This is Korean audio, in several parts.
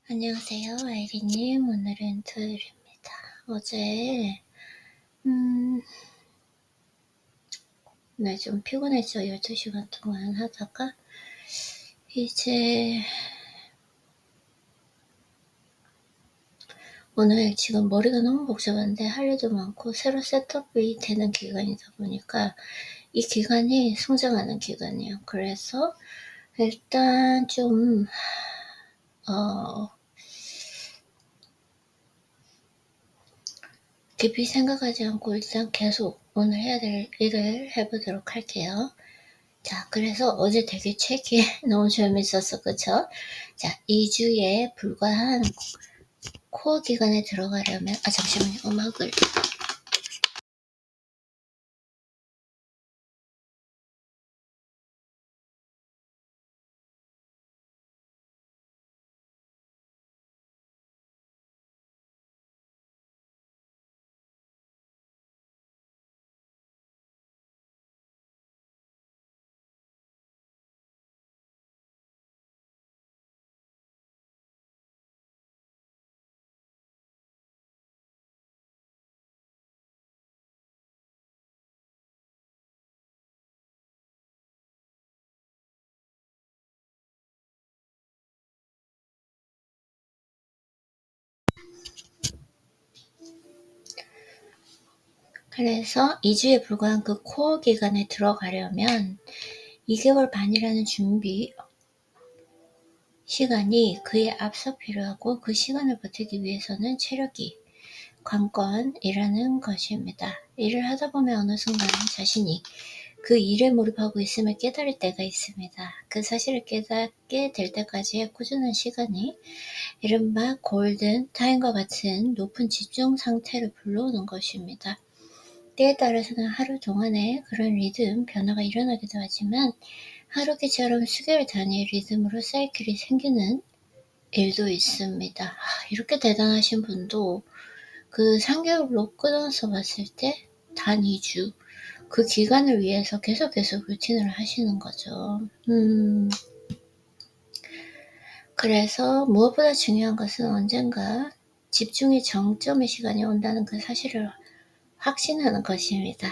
안녕하세요, 아이리님. 오늘은 토요일입니다. 어제, 네, 좀 피곤했죠. 12시간 동안 하다가, 이제, 오늘 지금 머리가 너무 복잡한데 할 일도 많고, 새로 셋업이 되는 기간이다 보니까, 이 기간이 성장하는 기간이에요. 그래서, 일단 좀, 깊이 생각하지 않고 일단 계속 오늘 해야 될 일을 해보도록 할게요. 자, 그래서 어제 되게 책이 너무 재밌었어, 그쵸? 자, 2주에 불과한 코어 기간에 들어가려면, 잠시만요, 음악을. 그래서 2주에 불과한 그 코어 기간에 들어가려면 2개월 반이라는 준비 시간이 그에 앞서 필요하고 그 시간을 버티기 위해서는 체력이 관건이라는 것입니다. 일을 하다 보면 어느 순간 자신이 그 일에 몰입하고 있음을 깨달을 때가 있습니다. 그 사실을 깨닫게 될 때까지의 꾸준한 시간이 이른바 골든 타임과 같은 높은 집중 상태를 불러오는 것입니다. 때에 따라서는 하루 동안에 그런 리듬 변화가 일어나기도 하지만 하루키처럼 수개월 단위의 리듬으로 사이클이 생기는 일도 있습니다. 이렇게 대단하신 분도 그 3개월로 끊어서 봤을 때 단 2주 그 기간을 위해서 계속 루틴을 하시는 거죠. 그래서 무엇보다 중요한 것은 언젠가 집중의 정점의 시간이 온다는 그 사실을 확신하는 것입니다.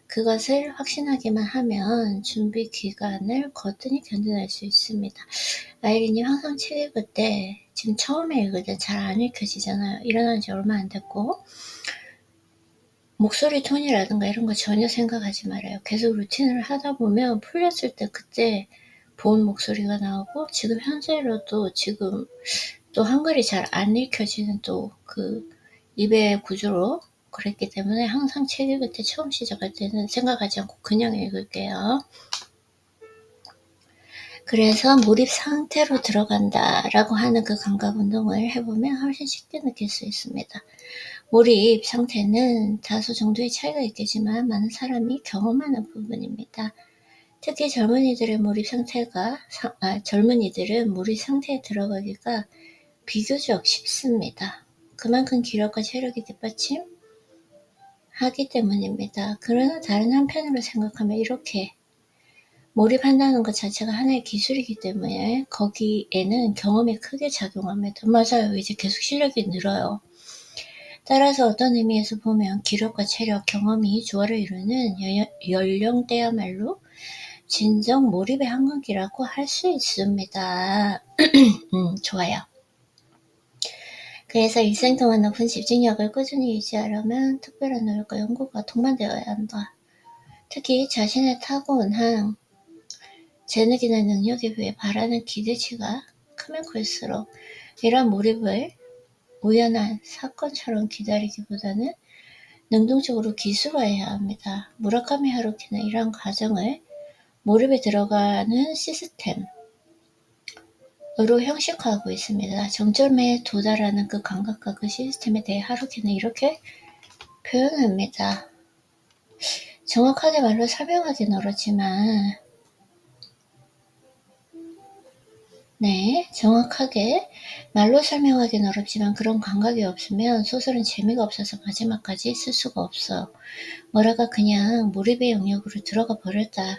그것을 확신하기만 하면 준비 기간을 거뜬히 견뎌낼 수 있습니다. 아이린이 항상 책 읽을 때 지금 처음에 읽을 때 잘 안 읽혀지잖아요. 일어난 지 얼마 안 됐고 목소리 톤이라든가 이런 거 전혀 생각하지 말아요. 계속 루틴을 하다 보면 풀렸을 때 그때 본 목소리가 나오고 지금 현재로도 지금 또 한글이 잘 안 읽혀지는 또 그 입의 구조로 그랬기 때문에 항상 책 읽을 때 처음 시작할 때는 생각하지 않고 그냥 읽을게요. 그래서 몰입 상태로 들어간다라고 하는 그 감각 운동을 해보면 훨씬 쉽게 느낄 수 있습니다. 몰입 상태는 다소 정도의 차이가 있겠지만 많은 사람이 경험하는 부분입니다. 특히 젊은이들은 몰입 상태에 들어가기가 비교적 쉽습니다. 그만큼 기력과 체력이 뒷받침하기 때문입니다. 그러나 다른 한편으로 생각하면 이렇게 몰입한다는 것 자체가 하나의 기술이기 때문에 거기에는 경험이 크게 작용합니다. 맞아요. 이제 계속 실력이 늘어요. 따라서 어떤 의미에서 보면 기력과 체력, 경험이 조화를 이루는 연령대야말로 진정 몰입의 한강기라고 할 수 있습니다. 좋아요. 그래서 일생 동안 높은 집중력을 꾸준히 유지하려면 특별한 노력과 연구가 동반되어야 한다. 특히 자신의 타고난 재능이나 능력에 비해 바라는 기대치가 크면 클수록 이러한 몰입을 우연한 사건처럼 기다리기보다는 능동적으로 기술화해야 합니다. 무라카미 하루키는 이러한 과정을 몰입에 들어가는 시스템으로 형식화하고 있습니다. 정점에 도달하는 그 감각과 그 시스템에 대해 하루키는 이렇게 표현합니다. 정확하게 말로 설명하기는 어렵지만 정확하게 말로 설명하기는 어렵지만 그런 감각이 없으면 소설은 재미가 없어서 마지막까지 쓸 수가 없어요. 뭐라가 그냥 몰입의 영역으로 들어가 버렸다는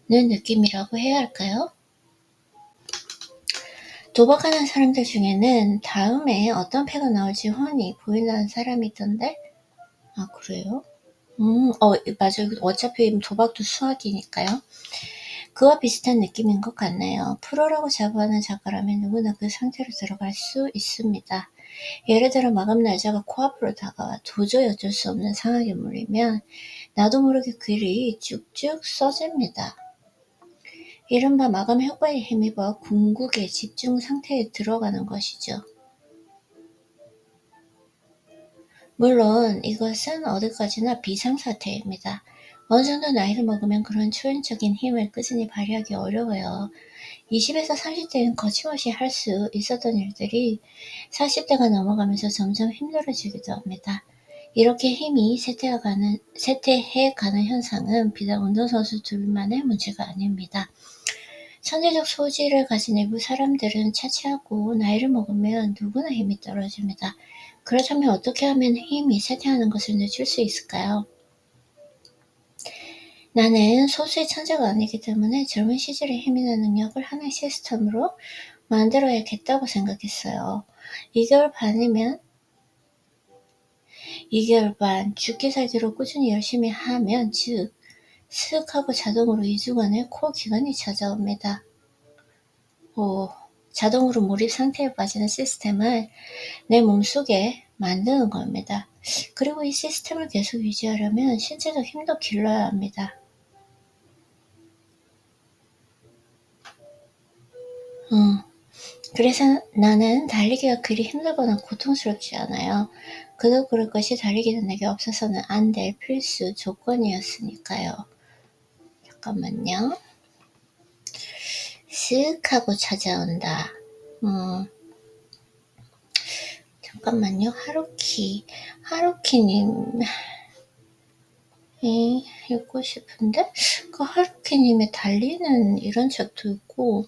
느낌이라고 해야 할까요? 도박하는 사람들 중에는 다음에 어떤 패가 나올지 훤히 보인다는 사람이 있던데? 아, 그래요? 맞아요. 어차피 도박도 수학이니까요. 그와 비슷한 느낌인 것 같네요. 프로라고 자부하는 작가라면 누구나 그 상태로 들어갈 수 있습니다. 예를 들어 마감 날짜가 코앞으로 다가와 도저히 어쩔 수 없는 상황에 몰리면 나도 모르게 글이 쭉쭉 써집니다. 이른바 마감 효과에 힘입어 궁극의 집중 상태에 들어가는 것이죠. 물론 이것은 어디까지나 비상사태입니다. 어느 정도 나이를 먹으면 그런 초인적인 힘을 꾸준히 발휘하기 어려워요. 20에서 30대는 거침없이 할 수 있었던 일들이 40대가 넘어가면서 점점 힘들어지기도 합니다. 이렇게 힘이 쇠퇴해가는 현상은 비단 운동선수 둘만의 문제가 아닙니다. 천재적 소질을 가진 일부 사람들은 차치하고 나이를 먹으면 누구나 힘이 떨어집니다. 그렇다면 어떻게 하면 힘이 쇠퇴하는 것을 늦출 수 있을까요? 나는 소수의 천재가 아니기 때문에 젊은 시절에 힘이 나는 능력을 하나의 시스템으로 만들어야겠다고 생각했어요. 2개월 반이면 2개월 반 죽기 살기로 꾸준히 열심히 하면 즉 슥 하고 자동으로 2주간의 코어 기간이 찾아옵니다. 자동으로 몰입 상태에 빠지는 시스템을 내 몸속에 만드는 겁니다. 그리고 이 시스템을 계속 유지하려면 신체적 힘도 길러야 합니다. 그래서 나는 달리기가 그리 힘들거나 고통스럽지 않아요. 그도 그럴 것이 달리기는 내게 없어서는 안 될 필수 조건이었으니까요. 잠깐만요. 쓱 하고 찾아온다. 잠깐만요. 하루키님 읽고 싶은데 그 하루키님의 달리는 이런 책도 있고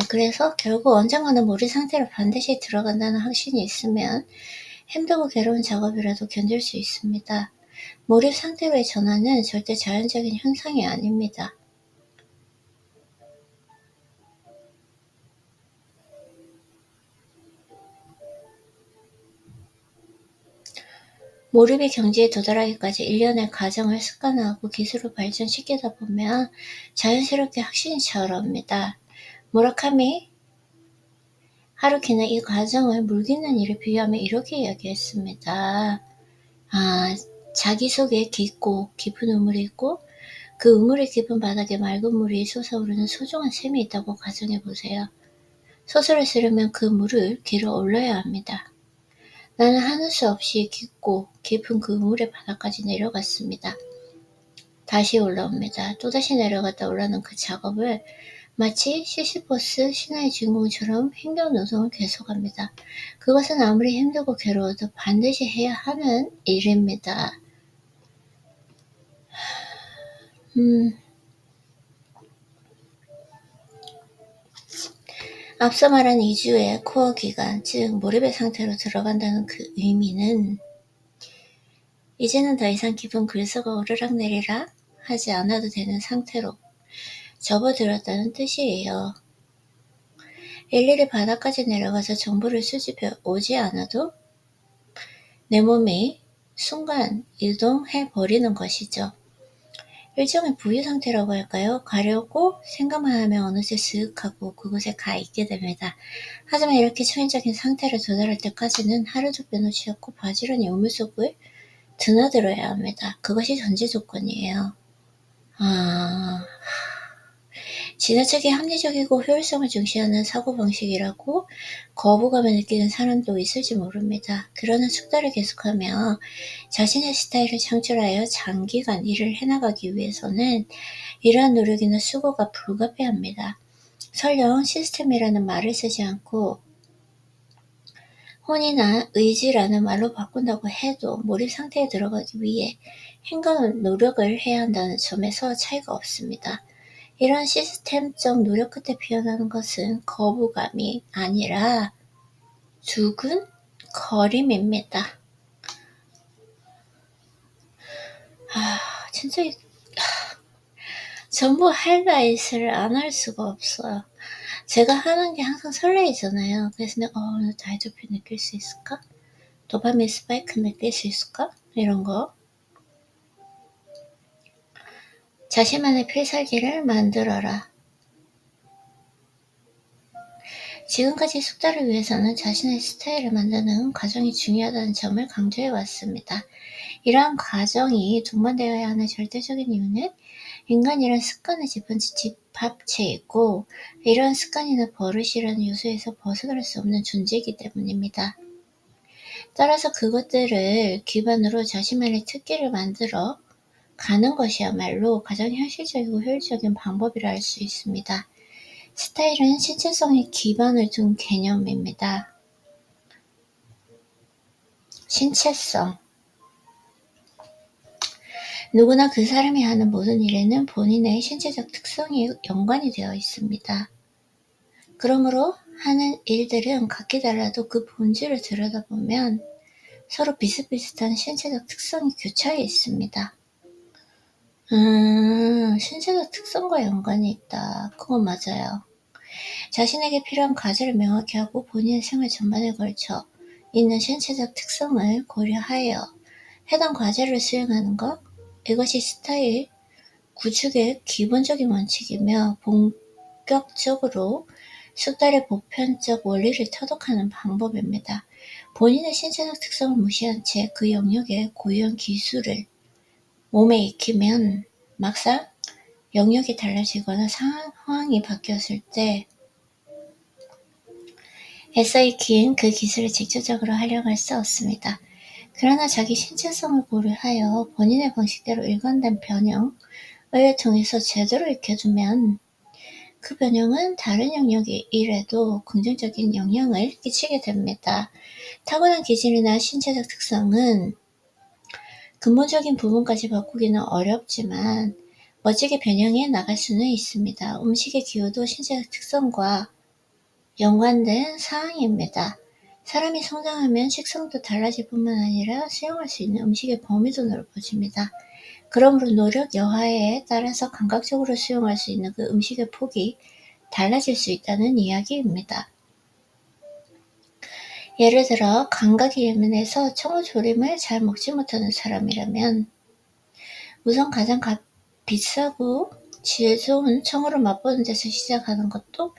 그래서 결국 언젠가는 몰입 상태로 반드시 들어간다는 확신이 있으면 힘들고 괴로운 작업이라도 견딜 수 있습니다. 몰입 상태로의 전환은 절대 자연적인 현상이 아닙니다. 몰입의 경지에 도달하기까지 일련의 과정을 습관화하고 기술을 발전시키다 보면 자연스럽게 확신이 차오릅니다. 무라카미 하루키는 이 과정을 물 깃는 일을 비유하며 이렇게 이야기했습니다. 자기 속에 깊고 깊은 우물이 있고 그 우물의 깊은 바닥에 맑은 물이 솟아오르는 소중한 샘이 있다고 가정해보세요. 소설을 쓰려면 그 물을 길어 올려야 합니다. 나는 하는 수 없이 깊고 깊은 그 우물의 바닥까지 내려갔습니다. 다시 올라옵니다. 또다시 내려갔다 올라오는 그 작업을 마치 시시포스 신화의 주인공처럼 행동노동을 계속합니다. 그것은 아무리 힘들고 괴로워도 반드시 해야 하는 일입니다. 앞서 말한 2주의 코어 기간, 즉 몰입의 상태로 들어간다는 그 의미는 이제는 더 이상 깊은 글서가 오르락내리락 하지 않아도 되는 상태로 접어들었다는 뜻이에요. 일일이 바닥까지 내려가서 정보를 수집해 오지 않아도 내 몸이 순간 이동해버리는 것이죠. 일종의 부유 상태라고 할까요? 가려고 생각만 하면 어느새 쓱 하고 그곳에 가 있게 됩니다. 하지만 이렇게 초인적인 상태를 도달할 때까지는 하루도 빼놓지 않고 바지런히 우물 속을 드나들어야 합니다. 그것이 전제 조건이에요. 지나치게 합리적이고 효율성을 중시하는 사고방식이라고 거부감을 느끼는 사람도 있을지 모릅니다. 그러나 숙달을 계속하며 자신의 스타일을 창출하여 장기간 일을 해나가기 위해서는 이러한 노력이나 수고가 불가피합니다. 설령 시스템이라는 말을 쓰지 않고 혼이나 의지라는 말로 바꾼다고 해도 몰입 상태에 들어가기 위해 힘과 노력을 해야 한다는 점에서 차이가 없습니다. 이런 시스템적 노력 끝에 피어나는 것은 거부감이 아니라 두근거림입니다. 진짜 전부 하이라이트를 안 할 수가 없어요. 제가 하는 게 항상 설레이잖아요. 그래서 내가 오늘 다이어트 느낄 수 있을까? 도파민 스파이크 느낄 수 있을까? 이런 거. 자신만의 필살기를 만들어라. 지금까지 숙달을 위해서는 자신의 스타일을 만드는 과정이 중요하다는 점을 강조해 왔습니다. 이러한 과정이 동반되어야 하는 절대적인 이유는 인간이란 습관의 집합체이고 이러한 습관이나 버릇이라는 요소에서 벗어날 수 없는 존재이기 때문입니다. 따라서 그것들을 기반으로 자신만의 특기를 만들어 가는 것이야말로 가장 현실적이고 효율적인 방법이라 할 수 있습니다. 스타일은 신체성에 기반을 둔 개념입니다. 신체성. 누구나 그 사람이 하는 모든 일에는 본인의 신체적 특성이 연관이 되어 있습니다. 그러므로 하는 일들은 각기 달라도 그 본질을 들여다보면 서로 비슷비슷한 신체적 특성이 교차해 있습니다. 신체적 특성과 연관이 있다. 그건 맞아요. 자신에게 필요한 과제를 명확히 하고 본인의 생활 전반에 걸쳐 있는 신체적 특성을 고려하여 해당 과제를 수행하는 것, 이것이 스타일 구축의 기본적인 원칙이며 본격적으로 숙달의 보편적 원리를 터득하는 방법입니다. 본인의 신체적 특성을 무시한 채 그 영역의 고유한 기술을 몸에 익히면 막상 영역이 달라지거나 상황이 바뀌었을 때 애써 익힌 그 기술을 직접적으로 활용할 수 없습니다. 그러나 자기 신체성을 고려하여 본인의 방식대로 일관된 변형을 통해서 제대로 익혀두면 그 변형은 다른 영역의 일에도 긍정적인 영향을 끼치게 됩니다. 타고난 기질이나 신체적 특성은 근본적인 부분까지 바꾸기는 어렵지만 멋지게 변형해 나갈 수는 있습니다. 음식의 기호도 신체적 특성과 연관된 사항입니다. 사람이 성장하면 식성도 달라질 뿐만 아니라 수용할 수 있는 음식의 범위도 넓어집니다. 그러므로 노력 여하에 따라서 감각적으로 수용할 수 있는 그 음식의 폭이 달라질 수 있다는 이야기입니다. 예를 들어 감각이 예민해서 청어조림을 잘 먹지 못하는 사람이라면 우선 가장 비싸고 질 좋은 청어를 맛보는 데서 시작하는 것도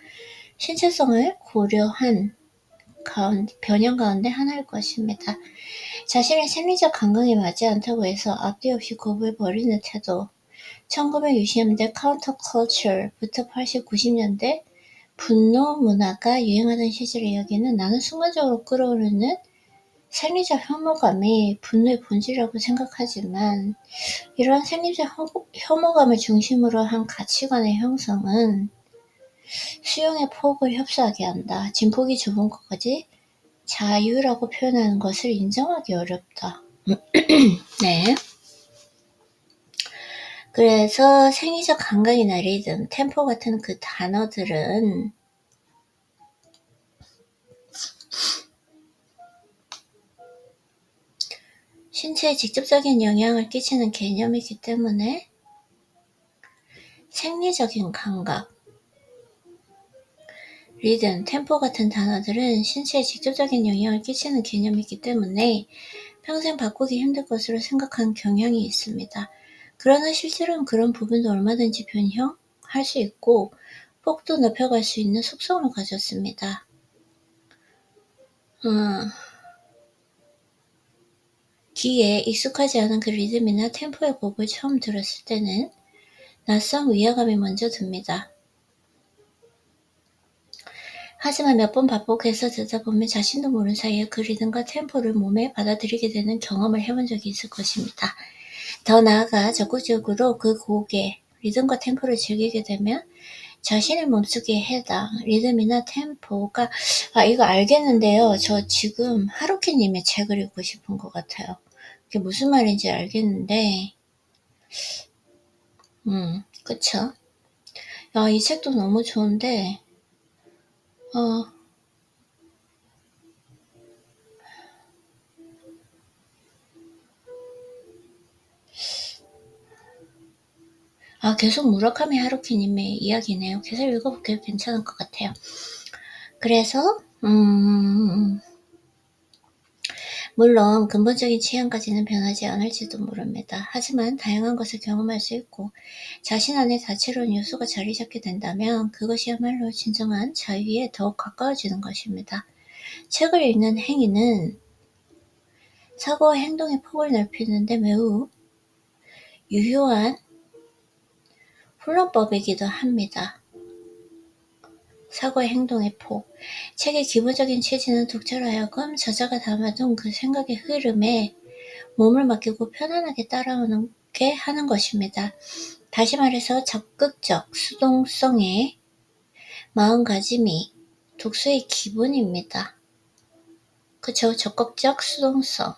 신체성을 고려한 변형 가운데 하나일 것입니다. 자신의 생리적 감각에 맞지 않다고 해서 앞뒤 없이 겁을 버리는 태도. 1960년대 카운터컬처부터 80, 90년대 분노 문화가 유행하던 시절의 이야기는 나는 순간적으로 끌어오르는 생리적 혐오감이 분노의 본질이라고 생각하지만 이러한 생리적 혐오감을 중심으로 한 가치관의 형성은 수용의 폭을 협소하게 한다. 진폭이 좁은 것까지 자유라고 표현하는 것을 인정하기 어렵다. 네. 그래서 생리적 감각이나 리듬, 템포 같은 그 단어들은 신체에 직접적인 영향을 끼치는 개념이기 때문에 생리적인 감각, 리듬, 템포 같은 단어들은 신체에 직접적인 영향을 끼치는 개념이기 때문에 평생 바꾸기 힘들 것으로 생각하는 경향이 있습니다. 그러나 실제로는 그런 부분도 얼마든지 변형할 수 있고 폭도 높여갈 수 있는 속성을 가졌습니다. 귀에 익숙하지 않은 그 리듬이나 템포의 곡을 처음 들었을 때는 낯선 위화감이 먼저 듭니다. 하지만 몇 번 반복해서 듣다 보면 자신도 모르는 사이에 그 리듬과 템포를 몸에 받아들이게 되는 경험을 해본 적이 있을 것입니다. 더 나아가 적극적으로 그 곡의 리듬과 템포를 즐기게 되면 자신의 몸속에 해당 리듬이나 템포가 이거 알겠는데요. 저 지금 하루키님의 책을 읽고 싶은 것 같아요. 그게 무슨 말인지 알겠는데 그쵸? 이 책도 너무 좋은데 계속 무라카미 하루키님의 이야기네요. 계속 읽어볼게요. 괜찮을 것 같아요. 그래서 물론 근본적인 취향까지는 변하지 않을지도 모릅니다. 하지만 다양한 것을 경험할 수 있고 자신 안에 다채로운 요소가 자리 잡게 된다면 그것이야말로 진정한 자유에 더욱 가까워지는 것입니다. 책을 읽는 행위는 사고와 행동의 폭을 넓히는 데 매우 유효한 훈련법이기도 합니다. 사고의 행동의 폭. 책의 기본적인 취지는 독자로 하여금 저자가 담아둔 그 생각의 흐름에 몸을 맡기고 편안하게 따라오게 하는 것입니다. 다시 말해서 적극적 수동성의 마음가짐이 독서의 기본입니다. 그쵸? 적극적 수동성.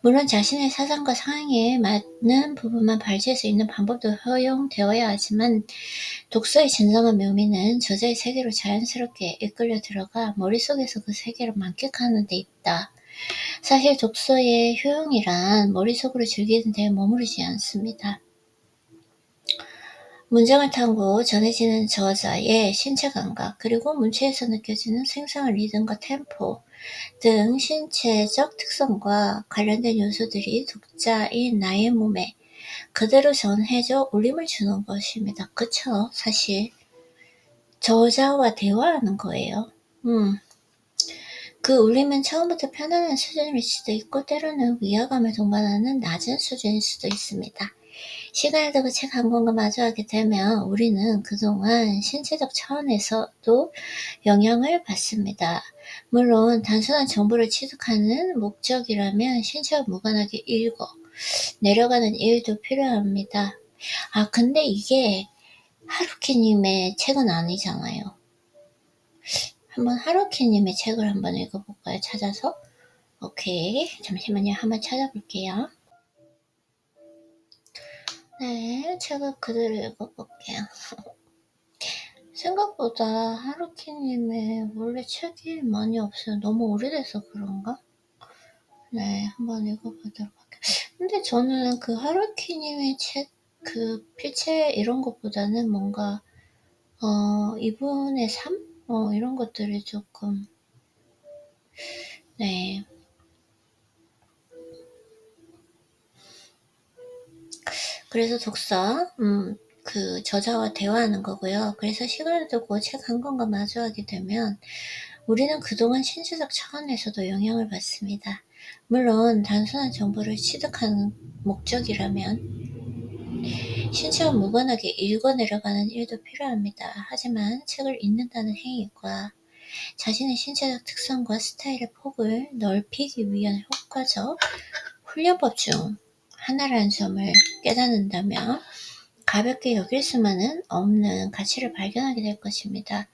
물론 자신의 사상과 상황에 맞는 부분만 발제할 수 있는 방법도 허용되어야 하지만 독서의 진정한 묘미는 저자의 세계로 자연스럽게 이끌려 들어가 머릿속에서 그 세계를 만끽하는 데 있다. 사실 독서의 효용이란 머릿속으로 즐기는 데 머무르지 않습니다. 문장을 타고 전해지는 저자의 신체 감각, 그리고 문체에서 느껴지는 생생한 리듬과 템포 등 신체적 특성과 관련된 요소들이 독자인 나의 몸에 그대로 전해져 울림을 주는 것입니다. 그쵸? 사실 저자와 대화하는 거예요. 그 울림은 처음부터 편안한 수준일 수도 있고 때로는 위화감을 동반하는 낮은 수준일 수도 있습니다. 시간을 두고 책 한 권과 마주하게 되면 우리는 그동안 신체적 차원에서도 영향을 받습니다. 물론 단순한 정보를 취득하는 목적이라면 신체와 무관하게 읽어 내려가는 일도 필요합니다. 근데 이게 하루키님의 책은 아니잖아요. 한번 하루키님의 책을 한번 읽어볼까요? 찾아서? 오케이. 잠시만요. 한번 찾아볼게요. 네, 책을 그대로 읽어볼게요. 생각보다 하루키님의 원래 책이 많이 없어요. 너무 오래돼서 그런가? 네, 한번 읽어보도록 할게요. 근데 저는 그 하루키님의 책, 그 필체 이런 것보다는 뭔가 이분의 삶? 이런 것들이 조금, 네. 그래서 독서, 그 저자와 대화하는 거고요. 그래서 시간을 두고 책 한 권과 마주하게 되면 우리는 그동안 신체적 차원에서도 영향을 받습니다. 물론 단순한 정보를 취득하는 목적이라면 신체와 무관하게 읽어내려가는 일도 필요합니다. 하지만 책을 읽는다는 행위과 자신의 신체적 특성과 스타일의 폭을 넓히기 위한 효과적 훈련법 중 하나라는 점을 깨닫는다면 가볍게 여길 수만은 없는 가치를 발견하게 될 것입니다.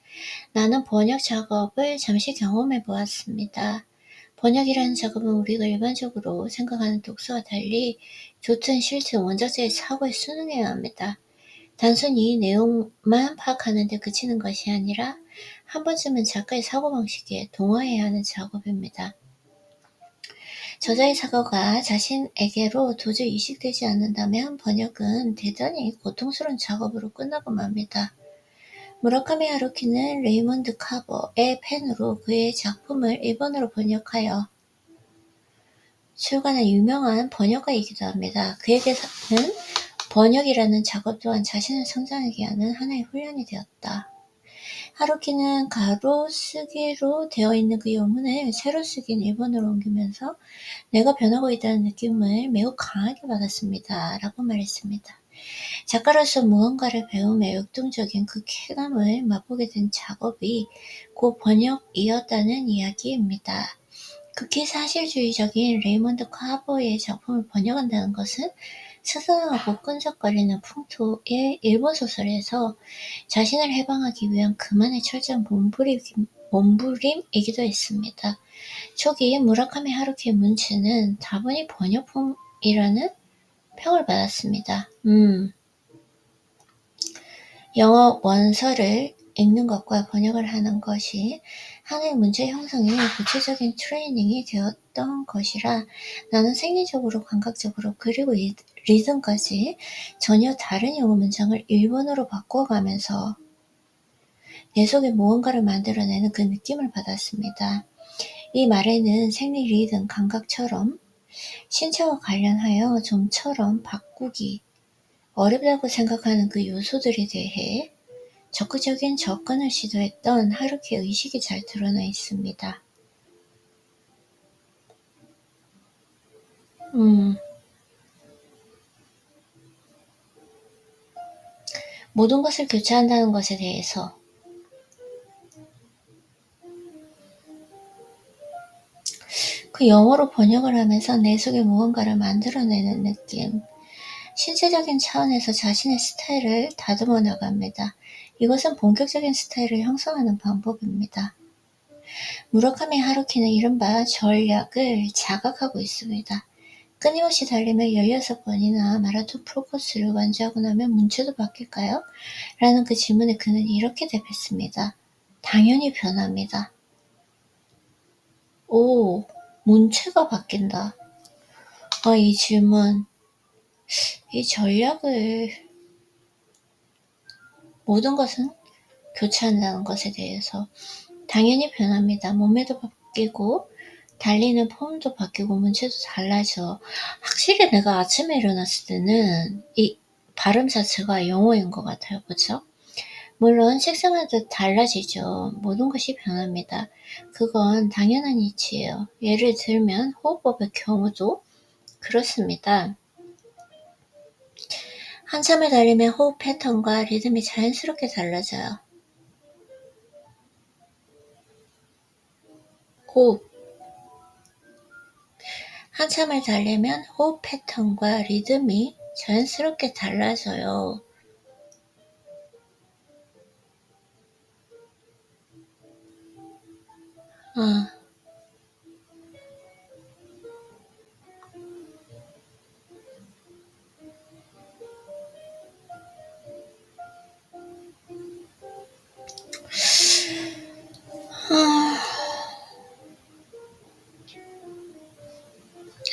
나는 번역 작업을 잠시 경험해 보았습니다. 번역이라는 작업은 우리가 일반적으로 생각하는 독서와 달리 좋든 싫든 원작자의 사고에 순응해야 합니다. 단순히 내용만 파악하는 데 그치는 것이 아니라 한 번쯤은 작가의 사고방식에 동화해야 하는 작업입니다. 저자의 사고가 자신에게로 도저히 이식되지 않는다면 번역은 대단히 고통스러운 작업으로 끝나고 맙니다. 무라카미 하루키는 레이먼드 카버의 펜으로 그의 작품을 일본어로 번역하여 출간한 유명한 번역가이기도 합니다. 그에게는 번역이라는 작업 또한 자신을 성장하게 하는 하나의 훈련이 되었다. 하루키는 가로쓰기로 되어 있는 그 영문을 세로 쓰긴 일본어로 옮기면서 내가 변하고 있다는 느낌을 매우 강하게 받았습니다. 라고 말했습니다. 작가로서 무언가를 배움에 역동적인 그 쾌감을 맛보게 된 작업이 그 번역이었다는 이야기입니다. 극히 사실주의적인 레이먼드 카버의 작품을 번역한다는 것은 스산하고 끈적거리는 풍토의 일본 소설에서 자신을 해방하기 위한 그만의 철저한 몸부림이기도 했습니다. 초기 무라카미 하루키의 문체는 다분히 번역품이라는 평을 받았습니다. 영어 원서를 읽는 것과 번역을 하는 것이 하나의 문제 형성에 구체적인 트레이닝이 되었던 것이라 나는 생리적으로, 감각적으로, 그리고 리듬까지 전혀 다른 영어 문장을 일본어로 바꿔가면서 내 속에 무언가를 만들어내는 그 느낌을 받았습니다. 이 말에는 생리, 리듬, 감각처럼 신체와 관련하여 좀처럼 바꾸기 어렵다고 생각하는 그 요소들에 대해 적극적인 접근을 시도했던 하루키의 의식이 잘 드러나 있습니다. 모든 것을 교체한다는 것에 대해서 그 영어로 번역을 하면서 내 속에 무언가를 만들어내는 느낌. 신체적인 차원에서 자신의 스타일을 다듬어 나갑니다. 이것은 본격적인 스타일을 형성하는 방법입니다. 무라카미 하루키는 이른바 전략을 자각하고 있습니다. 끊임없이 달리며 16번이나 마라톤 프로코스를 완주하고 나면 문체도 바뀔까요? 라는 그 질문에 그는 이렇게 답했습니다. 당연히 변합니다. 오, 문체가 바뀐다. 이 질문, 이 전략을 모든 것은 교체한다는 것에 대해서 당연히 변합니다. 몸매도 바뀌고 달리는 폼도 바뀌고 문체도 달라져. 확실히 내가 아침에 일어났을 때는 이 발음 자체가 영어인 것 같아요. 그렇죠? 물론 식생활도 달라지죠. 모든 것이 변합니다. 그건 당연한 이치예요. 예를 들면 호흡법의 경우도 그렇습니다. 한참을 달리면 호흡 패턴과 리듬이 자연스럽게 달라져요. 호흡. 한참을 달리면 호흡 패턴과 리듬이 자연스럽게 달라져요.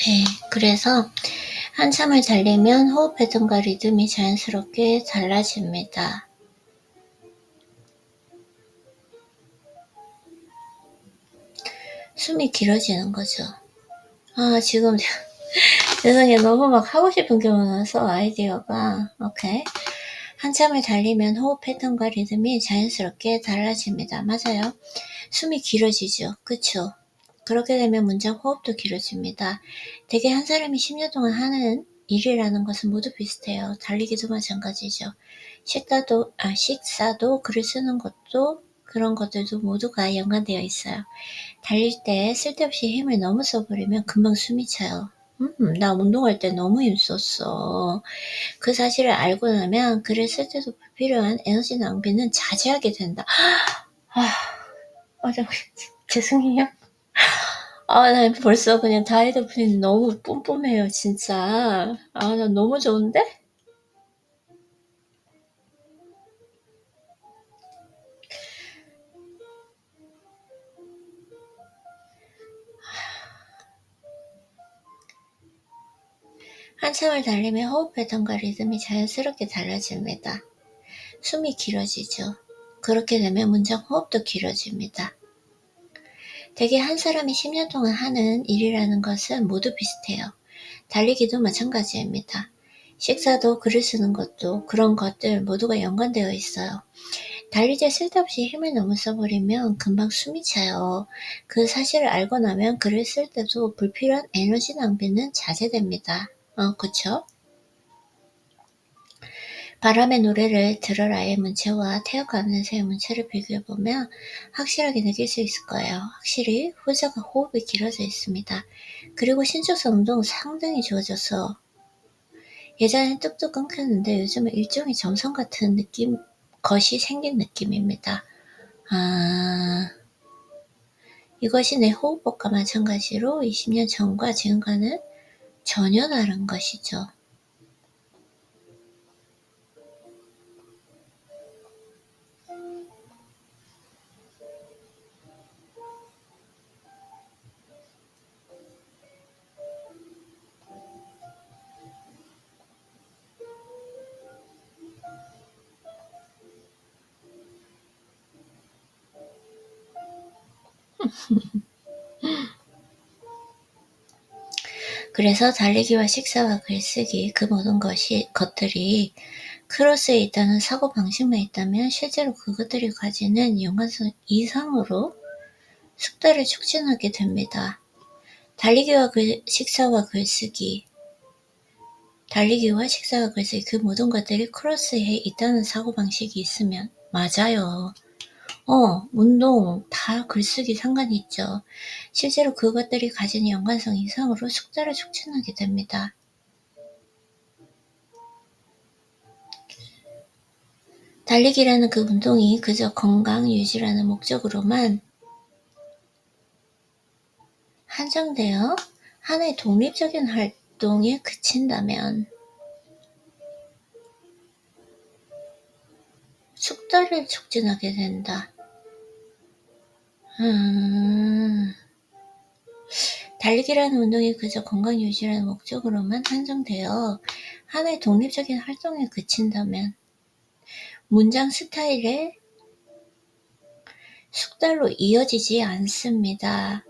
네, 그래서 한참을 달리면 호흡 패턴과 리듬이 자연스럽게 달라집니다. 숨이 길어지는 거죠. 지금 세상에 너무 막 하고 싶은 게 많아서 아이디어가 오케이. 한참을 달리면 호흡 패턴과 리듬이 자연스럽게 달라집니다. 맞아요. 숨이 길어지죠. 그쵸? 그렇게 되면 문장 호흡도 길어집니다. 대개 한 사람이 10년 동안 하는 일이라는 것은 모두 비슷해요. 달리기도 마찬가지죠. 식사도 글을 쓰는 것도 그런 것들도 모두가 연관되어 있어요. 달릴 때 쓸데없이 힘을 너무 써버리면 금방 숨이 차요. 나 운동할 때 너무 힘썼어. 그 사실을 알고 나면 글을 쓸 때도 불필요한 에너지 낭비는 자제하게 된다. 죄송해요. 나 벌써 그냥 다이어트 플랜이 너무 뿜뿜해요, 진짜. 나 너무 좋은데? 한참을 달리면 호흡 패턴과 리듬이 자연스럽게 달라집니다. 숨이 길어지죠. 그렇게 되면 문장 호흡도 길어집니다. 대개 한 사람이 10년 동안 하는 일이라는 것은 모두 비슷해요. 달리기도 마찬가지입니다. 식사도 글을 쓰는 것도 그런 것들 모두가 연관되어 있어요. 달릴 때 쓸데없이 힘을 너무 써버리면 금방 숨이 차요. 그 사실을 알고 나면 글을 쓸 때도 불필요한 에너지 낭비는 자제됩니다. 그쵸? 바람의 노래를 들어라의 문체와 태워가는 새의 문체를 비교해보면 확실하게 느낄 수 있을 거예요. 확실히 후자가 호흡이 길어져 있습니다. 그리고 신축성도 상당히 좋아져서 예전엔 뚝뚝 끊겼는데 요즘은 일종의 점성 같은 것이 생긴 느낌입니다. 이것이 내 호흡법과 마찬가지로 20년 전과 지금과는 전혀 다른 것이죠. 그래서 달리기와 식사와 글쓰기 그 모든 것들이 크로스에 있다는 사고방식만 있다면 실제로 그것들이 가지는 연관성 이상으로 숙달을 촉진하게 됩니다. 달리기와 식사와 글쓰기 그 모든 것들이 크로스에 있다는 사고방식이 있으면 맞아요. 운동, 다 글쓰기 상관이 있죠. 실제로 그것들이 가지는 연관성 이상으로 숙달을 촉진하게 됩니다. 달리기라는 그 운동이 그저 건강 유지라는 목적으로만 한정되어 하나의 독립적인 활동에 그친다면 숙달을 촉진하게 된다. 달리기라는 운동이 그저 건강 유지라는 목적으로만 한정되어 하나의 독립적인 활동에 그친다면 문장 스타일의 숙달로 이어지지 않습니다.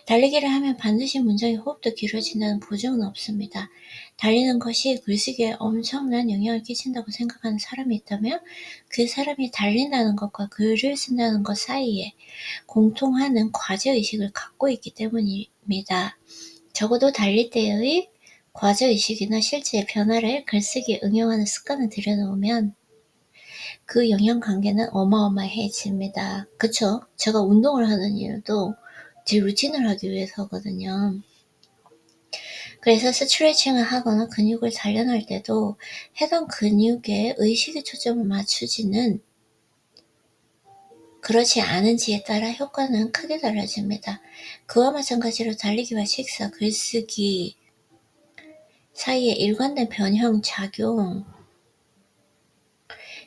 달리기를 하면 반드시 문장의 호흡도 길어진다는 보장은 없습니다. 달리는 것이 글쓰기에 엄청난 영향을 끼친다고 생각하는 사람이 있다면 그 사람이 달린다는 것과 글을 쓴다는 것 사이에 공통하는 과제의식을 갖고 있기 때문입니다. 적어도 달릴 때의 과제의식이나 실제의 변화를 글쓰기에 응용하는 습관을 들여놓으면 그 영향관계는 어마어마해집니다. 그쵸? 제가 운동을 하는 이유도 제 루틴을 하기 위해서거든요. 그래서 스트레칭을 하거나 근육을 단련할 때도 해당 근육에 의식의 초점을 맞추지는 그렇지 않은지에 따라 효과는 크게 달라집니다. 그와 마찬가지로 달리기와 식사, 글쓰기 사이에 일관된 변형, 작용,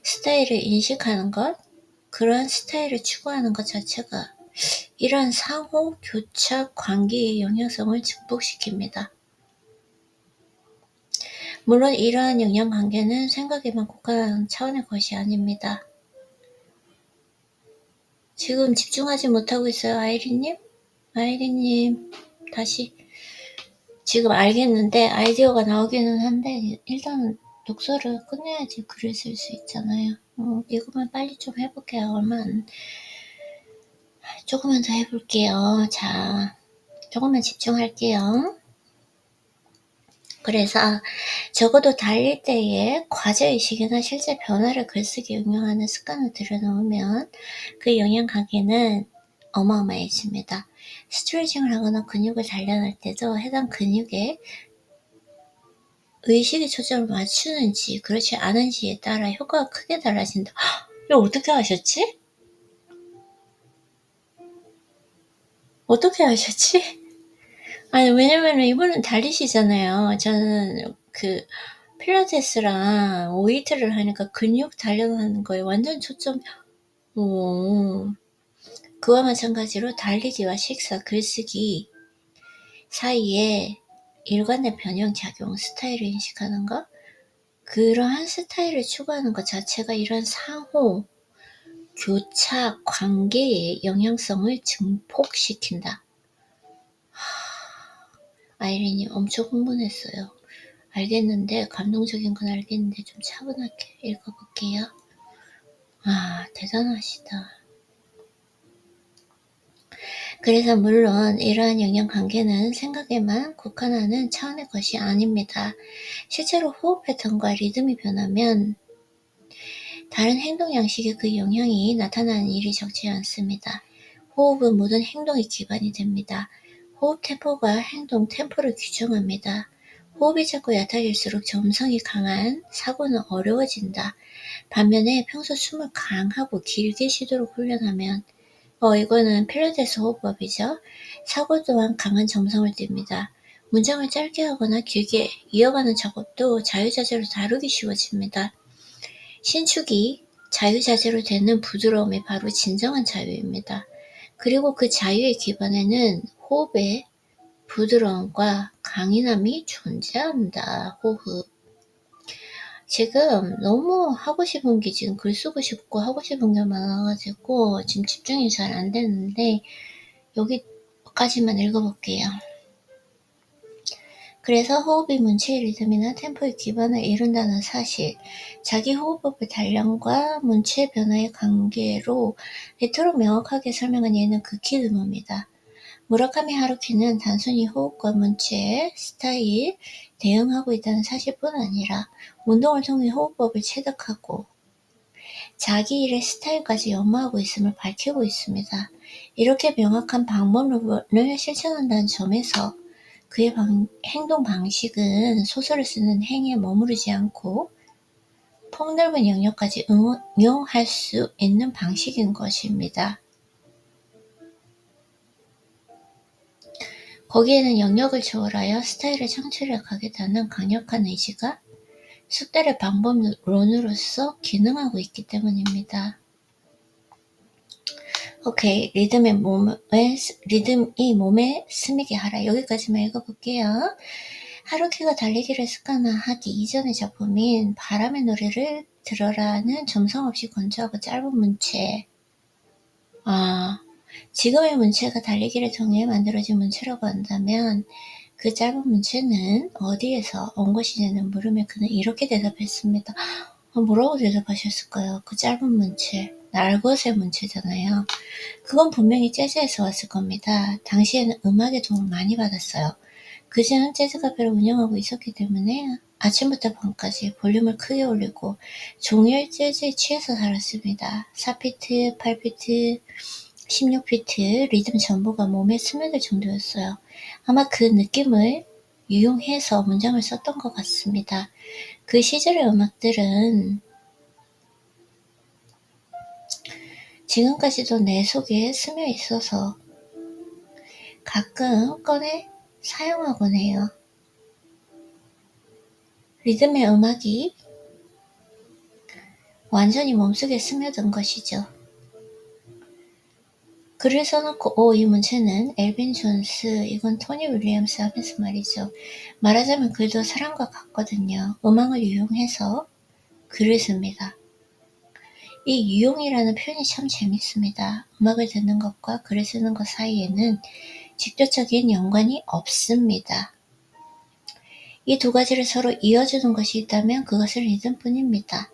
스타일을 인식하는 것, 그러한 스타일을 추구하는 것 자체가 이러한 상호 교착 관계의 영향성을 증폭시킵니다. 물론 이러한 영향관계는 생각에만 국한한 차원의 것이 아닙니다. 지금 집중하지 못하고 있어요, 아이리님? 아이리님, 다시. 지금 알겠는데 아이디어가 나오기는 한데 일단 독서를 끝내야지 글을 쓸 수 있잖아요. 이것만 빨리 좀 해볼게요. 조금만 더 해볼게요. 자, 조금만 집중할게요. 그래서 적어도 달릴 때에 과제의식이나 실제 변화를 글쓰기에 응용하는 습관을 들여놓으면 그 영향관계는 어마어마해집니다. 스트레칭을 하거나 근육을 단련할 때도 해당 근육에 의식의 초점을 맞추는지 그렇지 않은지에 따라 효과가 크게 달라진다. 이거 어떻게 하셨지? 어떻게 하셨지? 아니 왜냐면은 이분은 달리시잖아요. 저는 필라테스랑 웨이트를 하니까 근육 단련하는 거에 완전 초점. 그와 마찬가지로 달리기와 식사, 글쓰기 사이에 일관된 변형작용, 스타일을 인식하는 것, 그러한 스타일을 추구하는 것 자체가 이런 상호 교차 관계의 영향성을 증폭시킨다. 아이린이 엄청 흥분했어요. 알겠는데, 감동적인 건 알겠는데 좀 차분하게 읽어볼게요. 대단하시다. 그래서 물론 이러한 영향관계는 생각에만 국한하는 차원의 것이 아닙니다. 실제로 호흡 패턴과 리듬이 변하면 다른 행동 양식에 그 영향이 나타나는 일이 적지 않습니다. 호흡은 모든 행동의 기반이 됩니다. 호흡 템포가 행동 템포를 규정합니다. 호흡이 자꾸 얕아질수록 점성이 강한 사고는 어려워진다. 반면에 평소 숨을 강하고 길게 쉬도록 훈련하면 이거는 필라테스 호흡법이죠. 사고 또한 강한 점성을 띱니다. 문장을 짧게 하거나 길게 이어가는 작업도 자유자재로 다루기 쉬워집니다. 신축이 자유자재로 되는 부드러움이 바로 진정한 자유입니다. 그리고 그 자유의 기반에는 호흡의 부드러움과 강인함이 존재한다. 호흡. 지금 너무 하고 싶은 게 지금 글 쓰고 싶고 하고 싶은 게 많아가지고 지금 집중이 잘 안 되는데 여기까지만 읽어볼게요. 그래서 호흡이 문체의 리듬이나 템포의 기반을 이룬다는 사실, 자기 호흡법의 단련과 문체 변화의 관계로 이토록 명확하게 설명한 예는 극히 드뭅니다. 무라카미 하루키는 단순히 호흡과 문체, 스타일, 대응하고 있다는 사실뿐 아니라 운동을 통해 호흡법을 체득하고 자기 일의 스타일까지 연마하고 있음을 밝히고 있습니다. 이렇게 명확한 방법론을 실천한다는 점에서 그의 행동 방식은 소설을 쓰는 행위에 머무르지 않고 폭넓은 영역까지 응용할 수 있는 방식인 것입니다. 거기에는 영역을 초월하여 스타일을 창출해 가겠다는 강력한 의지가 숙달의 방법론으로서 기능하고 있기 때문입니다. 오케이, 리듬이 몸에 스미게 하라. 여기까지만 읽어볼게요. 하루키가 달리기를 습관화하기 이전의 작품인 바람의 노래를 들어라는 점성없이 건조하고 짧은 문체. 지금의 문체가 달리기를 통해 만들어진 문체라고 한다면 그 짧은 문체는 어디에서 온 것이냐는 물음에 그는 이렇게 대답했습니다. 뭐라고 대답하셨을까요? 그 짧은 문체, 날것의 문체잖아요. 그건 분명히 재즈에서 왔을 겁니다. 당시에는 음악의 도움을 많이 받았어요. 그제는 재즈 카페를 운영하고 있었기 때문에 아침부터 밤까지 볼륨을 크게 올리고 종일 재즈에 취해서 살았습니다. 4피트, 8피트, 16피트 리듬 전부가 몸에 스며들 정도였어요. 아마 그 느낌을 유용해서 문장을 썼던 것 같습니다. 그 시절의 음악들은 지금까지도 내 속에 스며 있어서 가끔 꺼내 사용하곤 해요. 리듬의 음악이 완전히 몸속에 스며든 것이죠. 글을 써놓고 이 문체는 엘빈 존스, 이건 토니 윌리엄스 하면서 말이죠. 말하자면 글도 사람과 같거든요. 음악을 이용해서 글을 씁니다. 이 유용이라는 표현이 참 재밌습니다. 음악을 듣는 것과 글을 쓰는 것 사이에는 직접적인 연관이 없습니다. 이 두 가지를 서로 이어주는 것이 있다면 그것은 리듬뿐입니다.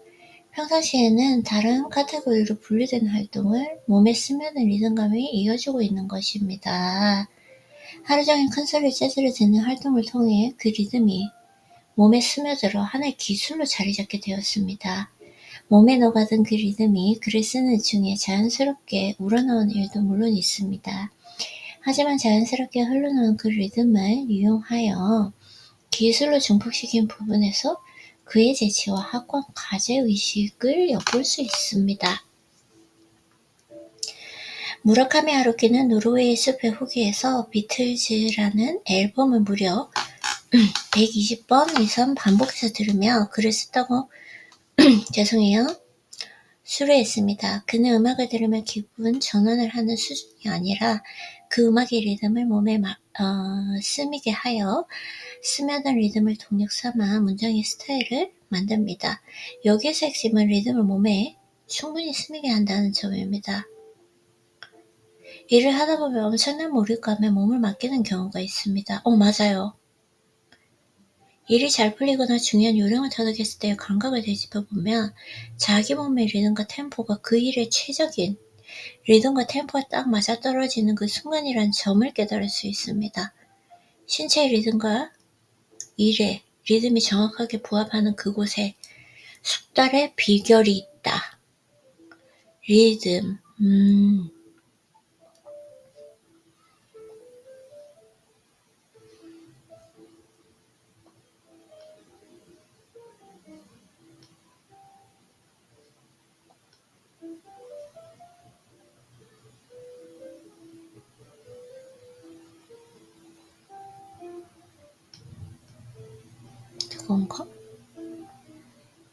평상시에는 다른 카테고리로 분리된 활동을 몸에 스며든 리듬감이 이어주고 있는 것입니다. 하루 종일 큰소리 재즈를 듣는 활동을 통해 그 리듬이 몸에 스며들어 하나의 기술로 자리 잡게 되었습니다. 몸에 녹아든 그 리듬이 글을 쓰는 중에 자연스럽게 우러나오는 일도 물론 있습니다. 하지만 자연스럽게 흘러나온 그 리듬을 이용하여 기술로 증폭시킨 부분에서 그의 재치와 학관 과제의식을 엿볼 수 있습니다. 무라카미 하루키는 노르웨이 숲의 후기에서 비틀즈라는 앨범을 무려 120번 이상 반복해서 들으며 글을 썼다고 죄송해요. 수료했습니다. 그는 음악을 들으며 기분 전환을 하는 수준이 아니라 그 음악의 리듬을 몸에 스미게 하여 스며든 리듬을 동력 삼아 문장의 스타일을 만듭니다. 여기에서 핵심은 리듬을 몸에 충분히 스미게 한다는 점입니다. 일을 하다 보면 엄청난 몰입감에 몸을 맡기는 경우가 있습니다. 맞아요. 일이 잘 풀리거나 중요한 요령을 터득했을 때의 감각을 되짚어보면 자기 몸의 리듬과 템포가 그 일의 최적인 리듬과 템포가 딱 맞아떨어지는 그 순간이라는 점을 깨달을 수 있습니다. 신체의 리듬과 일의 리듬이 정확하게 부합하는 그곳에 숙달의 비결이 있다. 리듬, 그건가?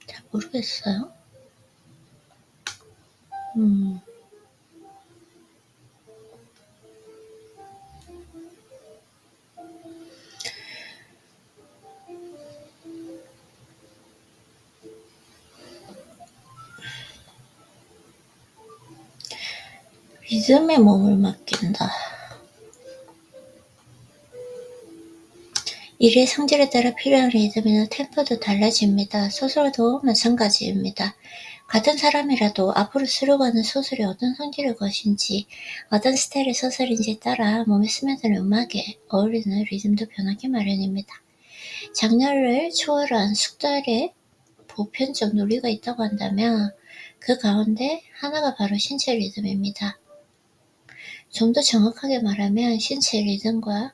잘 모르겠어요. 리듬에 몸을 맡긴다. 일의 성질에 따라 필요한 리듬이나 템포도 달라집니다. 소설도 마찬가지입니다. 같은 사람이라도 앞으로 쓰려고 하는 소설이 어떤 성질의 것인지, 어떤 스타일의 소설인지에 따라 몸에 스며드는 음악에 어울리는 리듬도 변하기 마련입니다. 장르를 초월한 숙달의 보편적 논리가 있다고 한다면 그 가운데 하나가 바로 신체 리듬입니다. 좀 더 정확하게 말하면 신체 리듬과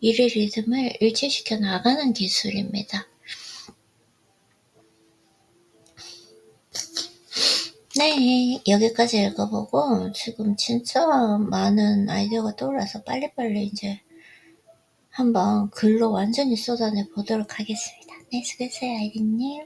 일의 리듬을 일치시켜 나가는 기술입니다. 네, 여기까지 읽어보고 지금 진짜 많은 아이디어가 떠올라서 빨리빨리 이제 한번 글로 완전히 쏟아내 보도록 하겠습니다. 네, 수고했어요, 아이디님.